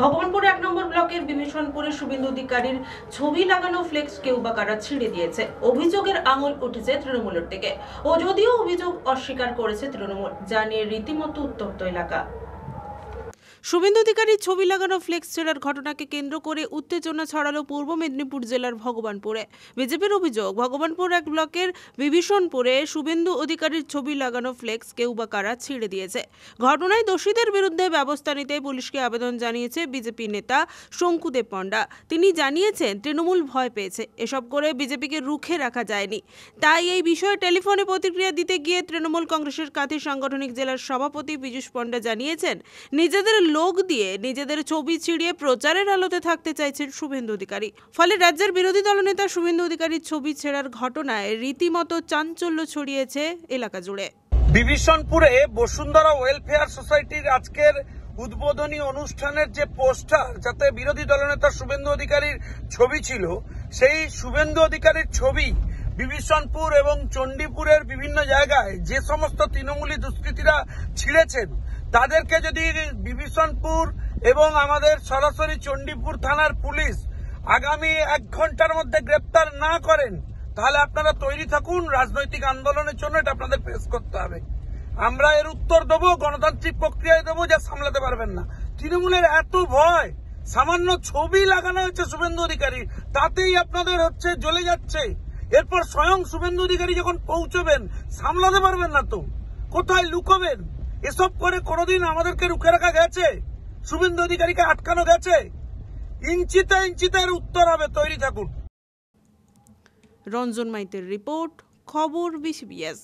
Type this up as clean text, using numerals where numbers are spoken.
ভগবানপুর 1 নম্বর ব্লকের বিভীষণপুরে শুভেন্দু অধিকারীর ছবি লাগানো ফ্লেক্স কেউ বা কারা ছিঁড়ে দিয়েছে। অভিযোগের আঙুল উঠেছে তৃণমূলের দিকে। ও যদিও অভিযোগ অস্বীকার করেছে তৃণমূল, যা নিয়ে রীতিমতো উত্তপ্ত এলাকা। শুভেন্দু অধিকারীর ছবি লাগানো ফ্লেক্স ছেঁড়ার ঘটনাকে কেন্দ্র করে উত্তেজনা ছড়ালো পূর্ব মেদিনীপুর জেলার ভগবানপুরে। বিজেপির অভিযোগ, ভগবানপুর 1 ব্লকের বিভীষণপুরে শুভেন্দু অধিকারীর ছবি লাগানো ফ্লেক্স কেউ বা কারা ছিঁড়ে দিয়েছে। ঘটনায় দোষীদের বিরুদ্ধে ব্যবস্থা নিতে পুলিশকে আবেদন জানিয়েছে বিজেপি নেতা শঙ্কুদেব পণ্ডা। তিনি জানিয়েছেন, তৃণমূল ভয় পেয়েছে, এসব করে বিজেপিকে রুখে রাখা যায়নি। তাই এই বিষয়ে টেলিফোনে প্রতিক্রিয়া দিতে গিয়ে তৃণমূল কংগ্রেসের কাঁথি সাংগঠনিক জেলার সভাপতি পীযূষ পণ্ডা জানিয়েছেন, নিজেদের লোক দিয়ে নিজেদের ছবি ছিঁড়িয়ে প্রচারের আলোতে থাকতে চাইছেন শুভেন্দু অধিকারী। ফলে রাজ্যের বিরোধী দলনেতা শুভেন্দু অধিকারীর ছবি ছেঁড়ার ঘটনায় রীতিমতো চাঞ্চল্য ছড়িয়েছে এলাকা জুড়ে। বিভীষণপুরে বসুন্ধরা ওয়েলফেয়ার সোসাইটির আজকের উদ্বোধনী অনুষ্ঠানের যে পোস্টার, যাতে বিরোধী দলনেতা শুভেন্দু অধিকারীর ছবি ছিল, সেই শুভেন্দু অধিকারীর ছবি বিভীষণপুর এবং চণ্ডীপুরের বিভিন্ন জায়গায় যে সমস্ত তৃণমূলী দুষ্কৃতীরা ছিঁড়েছেন, তাদেরকে যদি বিভীষণপুর এবং আমাদের সরাসরি চণ্ডীপুর থানার পুলিশ আগামী 1 ঘন্টার মধ্যে গ্রেপ্তার না করেন, তাহলে আপনারা তৈরি থাকুন রাজনৈতিক আন্দোলনের জন্য। এটা আপনাদের ফেস করতে হবে। আমরা এর উত্তর দেবো, গণতান্ত্রিক প্রক্রিয়ায় দেবো, যা সামলাতে পারবেন না। তৃণমূলের এত ভয়, সামান্য ছবি লাগানো হচ্ছে শুভেন্দু অধিকারী, তাতেই আপনাদের জ্বলে যাচ্ছে। এরপর স্বয়ং শুভেন্দু অধিকারী যখন পৌঁছবেন, সামলাতে পারবেন না তো, কোথায় লুকোবেন? এসব করে কোনোদিন আমাদেরকে রুখে রাখা গেছে? শুভেন্দু অধিকারীকে আটকানো গেছে? ইঞ্চিতে ইঞ্চিতে এর উত্তর হবে, তৈরি থাকুন। রঞ্জন মাইতের রিপোর্ট, খবর 20BS।